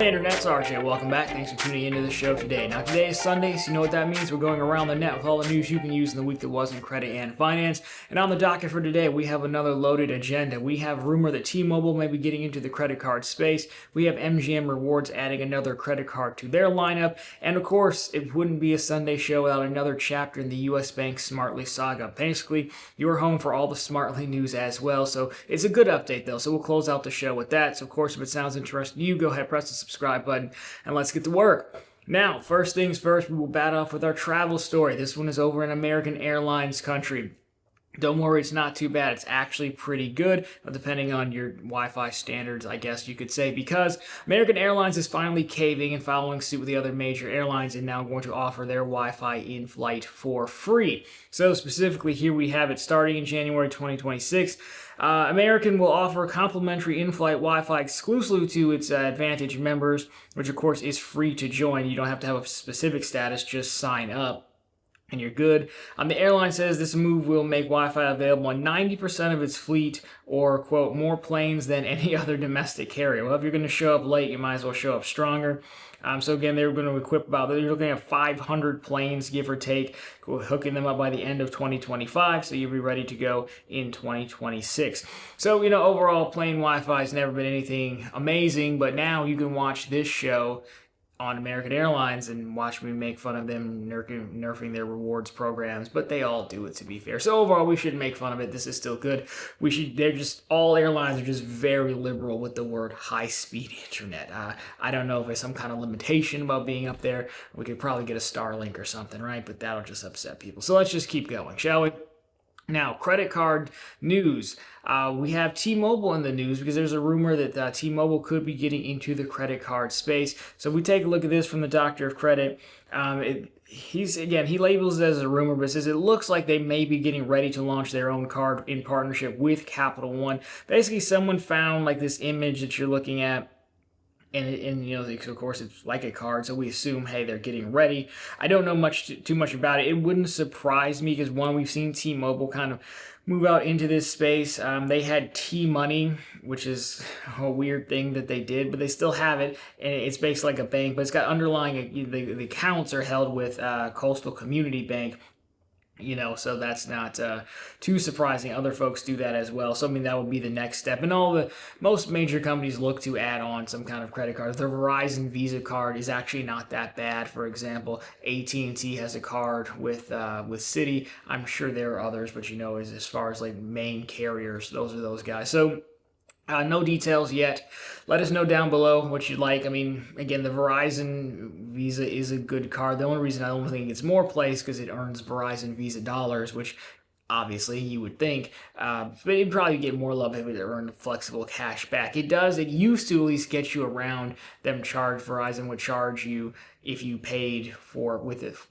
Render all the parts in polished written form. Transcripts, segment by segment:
Hey Internet, it's RJ. Welcome back. Thanks for tuning into the show today. Now today is Sunday, so you know what that means. We're going around the net with all the news you can use in the week that was in credit and finance. And on the docket for today, we have another loaded agenda. We have rumor that T-Mobile may be getting into the credit card space. We have MGM Rewards adding another credit card to their lineup. And of course, it wouldn't be a Sunday show without another chapter in the US Bank Smartly saga. Basically, you're home for all the Smartly news as well. So it's a good update though. So we'll close out the show with that. So of course, if it sounds interesting to you, go ahead, press the subscribe button, and let's get to work. Now, first things first, we will bat off with our travel story. This one is over in American Airlines country. Don't worry, it's not too bad. It's actually pretty good, depending on your Wi-Fi standards, I guess you could say, because American Airlines is finally caving and following suit with the other major airlines and now going to offer their Wi-Fi in flight for free. So specifically here we have it starting in January 2026. American will offer complimentary in-flight Wi-Fi exclusively to its Advantage members, which of course is free to join. You don't have to have a specific status, just sign up and you're good. The airline says this move will make Wi-Fi available on 90% of its fleet, or, quote, more planes than any other domestic carrier. Well, if you're going to show up late, you might as well show up stronger. So again, they're going to equip you're looking at 500 planes, give or take, hooking them up by the end of 2025, so you'll be ready to go in 2026. So, overall, plane Wi-Fi has never been anything amazing, but now you can watch this show on American Airlines and watch me make fun of them nerfing their rewards programs, but they all do it, to be fair. So overall, we shouldn't make fun of it. This is still good. All airlines are just very liberal with the word high-speed internet. I don't know if there's some kind of limitation about being up there. We could probably get a Starlink or something, right? But that'll just upset people. So let's just keep going, shall we? Now, credit card news. We have T-Mobile in the news because there's a rumor that T-Mobile could be getting into the credit card space. So if we take a look at this from the Doctor of Credit, he labels it as a rumor, but says it looks like they may be getting ready to launch their own card in partnership with Capital One. Basically, someone found like this image that you're looking at, and of course, it's like a card, so we assume, hey, they're getting ready. I don't know too much about it. It wouldn't surprise me because, one, we've seen T-Mobile kind of move out into this space. They had T-Money, which is a weird thing that they did, but they still have it, and it's basically like a bank, but it's got underlying, the accounts are held with Coastal Community Bank. So that's not too surprising. Other folks do that as well. So, that would be the next step. And most major companies look to add on some kind of credit card. The Verizon Visa card is actually not that bad. For example, AT&T has a card with Citi. I'm sure there are others, but as far as like main carriers, those are those guys. So, no details yet. Let us know down below what you'd like. Again, the Verizon Visa is a good card. The only reason I don't think it gets more plays because it earns Verizon Visa dollars, which obviously you would think, but it'd probably get more love if it earned flexible cash back. It does. It used to at least get you around them. Verizon would charge you if you paid for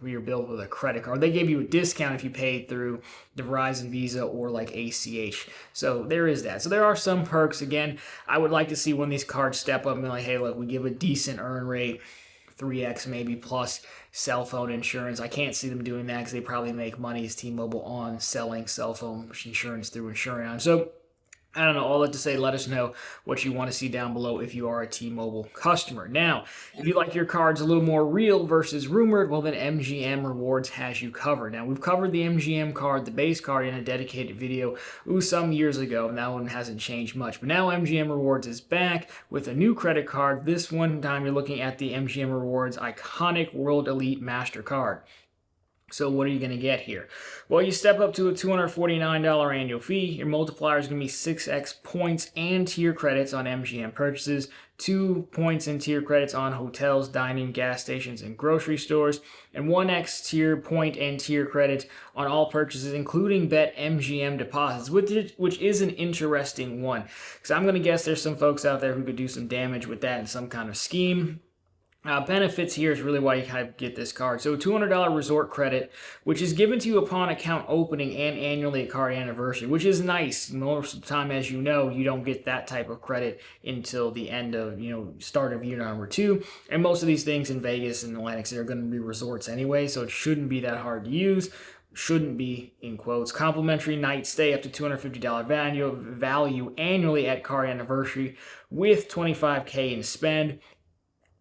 your bill with a credit card. They gave you a discount if you paid through the Verizon Visa or like ACH. So there is that. So there are some perks. Again, I would like to see one of these cards step up and be like, hey, look, we give a decent earn rate, 3x maybe, plus cell phone insurance. I can't see them doing that because they probably make money as T-Mobile on selling cell phone insurance through Insurance. So I don't know, all that to say, let us know what you want to see down below if you are a T-Mobile customer. Now, if you like your cards a little more real versus rumored, well then MGM Rewards has you covered. Now, we've covered the MGM card, the base card, in a dedicated video some years ago, and that one hasn't changed much. But now MGM Rewards is back with a new credit card. This one time you're looking at the MGM Rewards iconic World Elite MasterCard. So what are you going to get here? Well, you step up to a $249 annual fee. Your multiplier is going to be 6x points and tier credits on MGM purchases, 2 points and tier credits on hotels, dining, gas stations, and grocery stores, and 1x tier point and tier credit on all purchases, including BetMGM deposits, which is an interesting one. Because I'm going to guess there's some folks out there who could do some damage with that in some kind of scheme. Benefits here is really why you kind of get this card. So $200 resort credit, which is given to you upon account opening and annually at card anniversary, which is nice. Most of the time, as you know, you don't get that type of credit until the end of, start of year number 2. And most of these things in Vegas and Atlantic City are going to be resorts anyway, so it shouldn't be that hard to use. Shouldn't be, in quotes. Complimentary night stay up to $250 value annually at card anniversary with $25K in spend.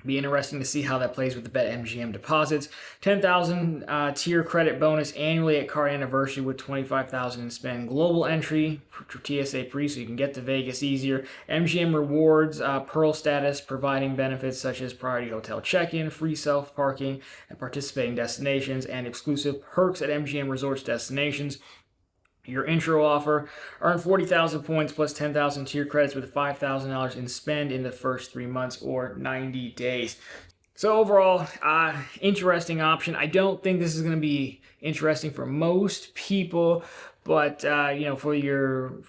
Be interesting to see how that plays with the Bet MGM deposits. 10,000 tier credit bonus annually at card anniversary with 25,000 in spend. Global entry for TSA pre, so you can get to Vegas easier. MGM Rewards Pearl status, providing benefits such as priority hotel check-in, free self-parking at participating destinations, and exclusive perks at MGM Resorts destinations. Your intro offer, earn 40,000 points plus 10,000 tier credits with $5,000 in spend in the first 3 months or 90 days. So overall, interesting option. I don't think this is going to be interesting for most people, but for your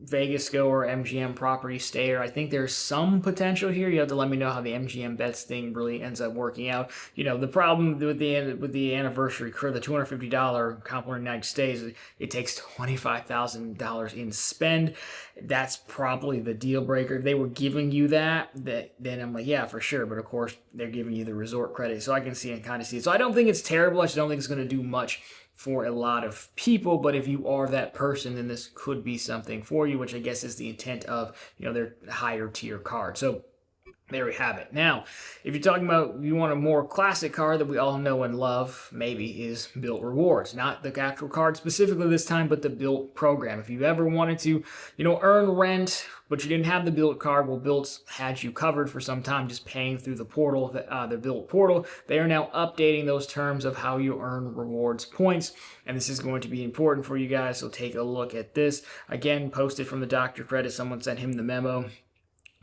Vegas goer, MGM property stayer, I think there's some potential here. You have to let me know how the MGM bets thing really ends up working out. The problem with the anniversary the $250 complimentary night stays, it takes $25,000 in spend. That's probably the deal breaker. If they were giving you that, then I'm like, yeah, for sure. But of course, they're giving you the resort credit, so I can kind of see it. So I don't think it's terrible. I just don't think it's going to do much for a lot of people, but if you are that person, then this could be something for you, which I guess is the intent of their higher tier card. So there we have it. Now, if you're talking about you want a more classic card that we all know and love, maybe is BILT Rewards. Not the actual card specifically this time, but the BILT program. If you ever wanted to, earn rent, but you didn't have the BILT card, well, BILT had you covered for some time, just paying through the portal, the BILT portal. They are now updating those terms of how you earn rewards points, and this is going to be important for you guys, so take a look at this. Again, posted from the Dr. Credit. Someone sent him the memo.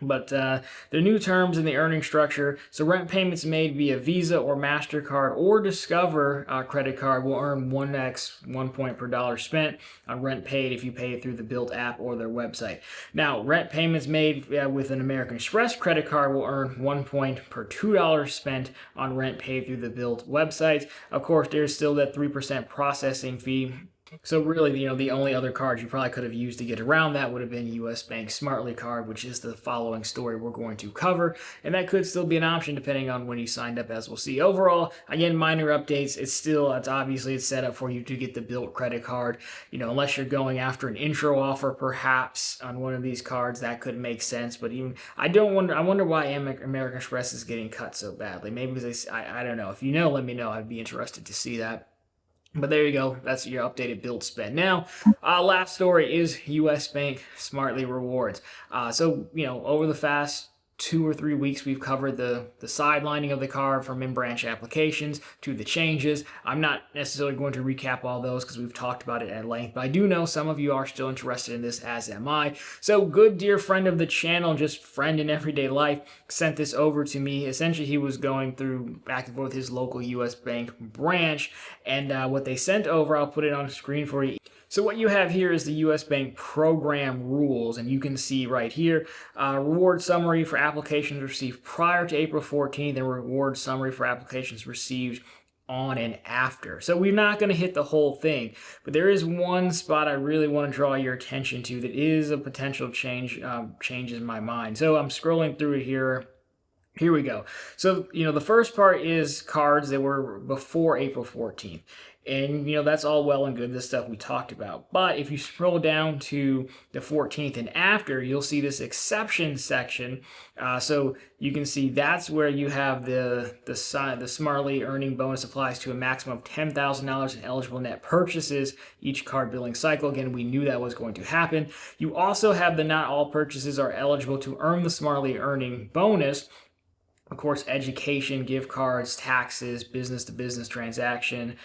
But the new terms in the earning structure, so rent payments made via Visa or MasterCard or Discover credit card will earn 1x, 1 point per dollar spent on rent paid if you pay it through the BILT app or their website. Now, rent payments made with an American Express credit card will earn 1 point per $2 spent on rent paid through the BILT website. Of course, there's still that 3% processing fee. So really, the only other cards you probably could have used to get around that would have been US Bank Smartly card, which is the following story we're going to cover. And that could still be an option depending on when you signed up, as we'll see. Overall, again, minor updates. It's obviously set up for you to get the BILT credit card. Unless you're going after an intro offer, perhaps on one of these cards, that could make sense. But I wonder why American Express is getting cut so badly. Maybe because I don't know. If you know, let me know. I'd be interested to see that. But there you go. That's your updated BILT spend. Now, last story is US Bank Smartly Rewards. Over the past 2 or 3 weeks, we've covered the sidelining of the card from in-branch applications to the changes. I'm not necessarily going to recap all those because we've talked about it at length, but I do know some of you are still interested in this, as am I. So, good dear friend of the channel, just friend in everyday life, sent this over to me. Essentially, he was going through back and forth his local US Bank branch, and what they sent over, I'll put it on screen for you. So what you have here is the US Bank program rules, and you can see right here, reward summary for applications received prior to April 14th and reward summary for applications received on and after. So we're not going to hit the whole thing, but there is one spot I really want to draw your attention to that is a potential change in my mind. So I'm scrolling through it here. Here we go. So, the first part is cards that were before April 14th. And, that's all well and good, this stuff we talked about. But if you scroll down to the 14th and after, you'll see this exception section. So you can see that's where you have the Smartly earning bonus applies to a maximum of $10,000 in eligible net purchases each card billing cycle. Again, we knew that was going to happen. You also have the not all purchases are eligible to earn the Smartly earning bonus. Of course, education, gift cards, taxes, business-to-business transaction,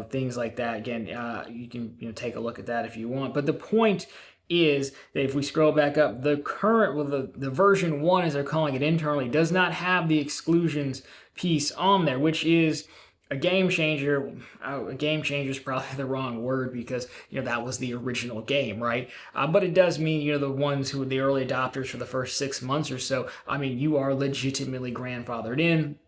things like that. Again, you can take a look at that if you want. But the point is that if we scroll back up, the current, the version 1, as they're calling it internally, does not have the exclusions piece on there, which is a game changer. A game changer is probably the wrong word because that was the original game, right? But it does mean the ones who were the early adopters for the first 6 months or so. You are legitimately grandfathered in.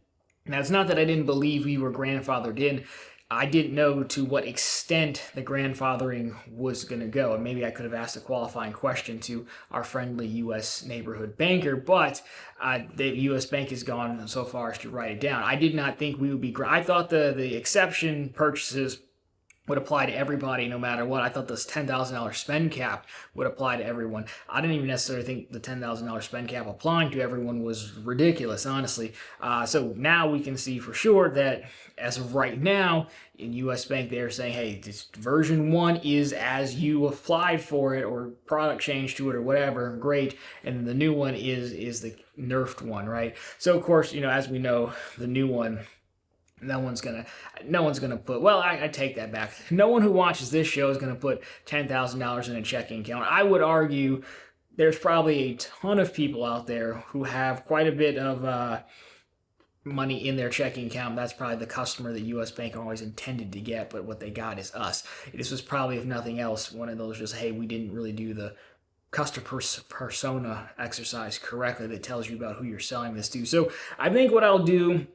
Now, it's not that I didn't believe we were grandfathered in. I didn't know to what extent the grandfathering was going to go. And maybe I could have asked a qualifying question to our friendly U.S. neighborhood banker, but the U.S. Bank has gone so far as to write it down. I did not think we would be... I thought the exception purchases would apply to everybody no matter what. I thought this $10,000 spend cap would apply to everyone. I didn't even necessarily think the $10,000 spend cap applying to everyone was ridiculous, honestly. So now we can see for sure that as of right now in US Bank, they're saying, hey, this version 1 is as you applied for it or product change to it or whatever, great. And the new one is the nerfed one, right? So of course, as we know, the new one, no one's gonna put, well, I take that back. No one who watches this show is gonna put $10,000 in a checking account. I would argue there's probably a ton of people out there who have quite a bit of money in their checking account. That's probably the customer that US Bank always intended to get, but what they got is us. This was probably, if nothing else, one of those just, hey, we didn't really do the customer persona exercise correctly that tells you about who you're selling this to. So I think what I'll do,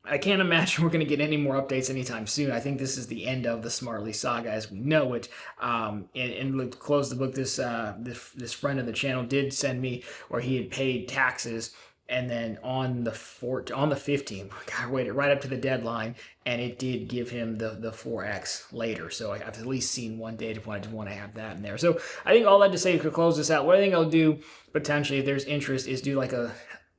I can't imagine we're going to get any more updates anytime soon. I think this is the end of the Smartly saga as we know it. And to close the book, this friend of the channel did send me where he had paid taxes, and then on the 15th, God, waited right up to the deadline, and it did give him the 4x later. So I've at least seen one data point. I just want to have that in there. So I think all that to say to close this out, what I think I'll do potentially, if there's interest, is do like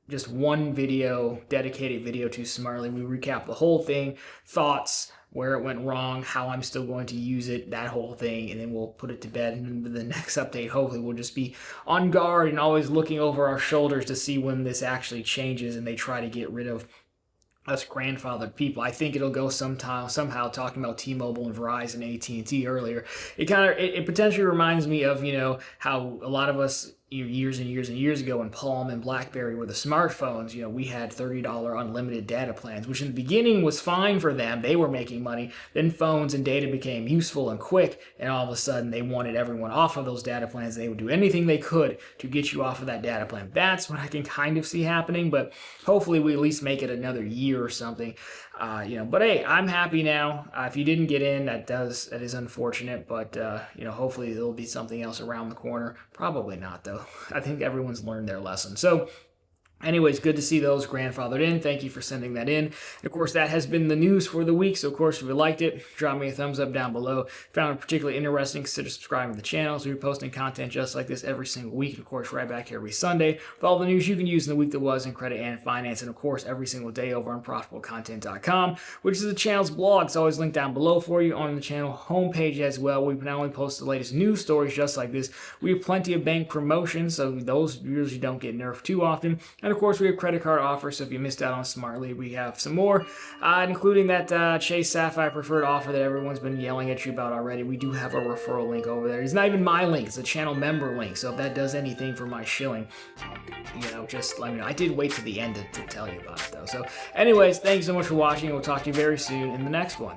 just one video, dedicated video to Smartly. We recap the whole thing, thoughts, where it went wrong, how I'm still going to use it, that whole thing, and then we'll put it to bed. And the next update, hopefully, we'll just be on guard and always looking over our shoulders to see when this actually changes and they try to get rid of us grandfathered people. I think it'll go somehow talking about T-Mobile and Verizon and AT&T earlier. It potentially reminds me of, how a lot of us years and years and years ago when Palm and BlackBerry were the smartphones, we had $30 unlimited data plans, which in the beginning was fine for them. They were making money. Then phones and data became useful and quick, and all of a sudden they wanted everyone off of those data plans. They would do anything they could to get you off of that data plan. That's what I can kind of see happening, but hopefully we at least make it another year or something. But hey, I'm happy now. If you didn't get in, that is unfortunate, but hopefully there'll be something else around the corner. Probably not though. I think everyone's learned their lesson. So anyways, good to see those grandfathered in. Thank you for sending that in. And of course, that has been the news for the week. So of course, if you liked it, drop me a thumbs up down below. If you found it particularly interesting, consider subscribing to the channel. So we're posting content just like this every single week. And of course, right back here every Sunday with all the news you can use in the week that was in credit and finance. And of course, every single day over on profitablecontent.com, which is the channel's blog. It's always linked down below for you on the channel homepage as well. We not only post the latest news stories just like this, we have plenty of bank promotions. So those usually don't get nerfed too often. And of course, we have credit card offers, so if you missed out on Smartly, we have some more, including that Chase Sapphire preferred offer that everyone's been yelling at you about already. We do have a referral link over there. It's not even my link, it's a channel member link, so if that does anything for my shilling, just let me know. I did wait to the end to tell you about it, though. So anyways, thanks so much for watching. We'll talk to you very soon in the next one.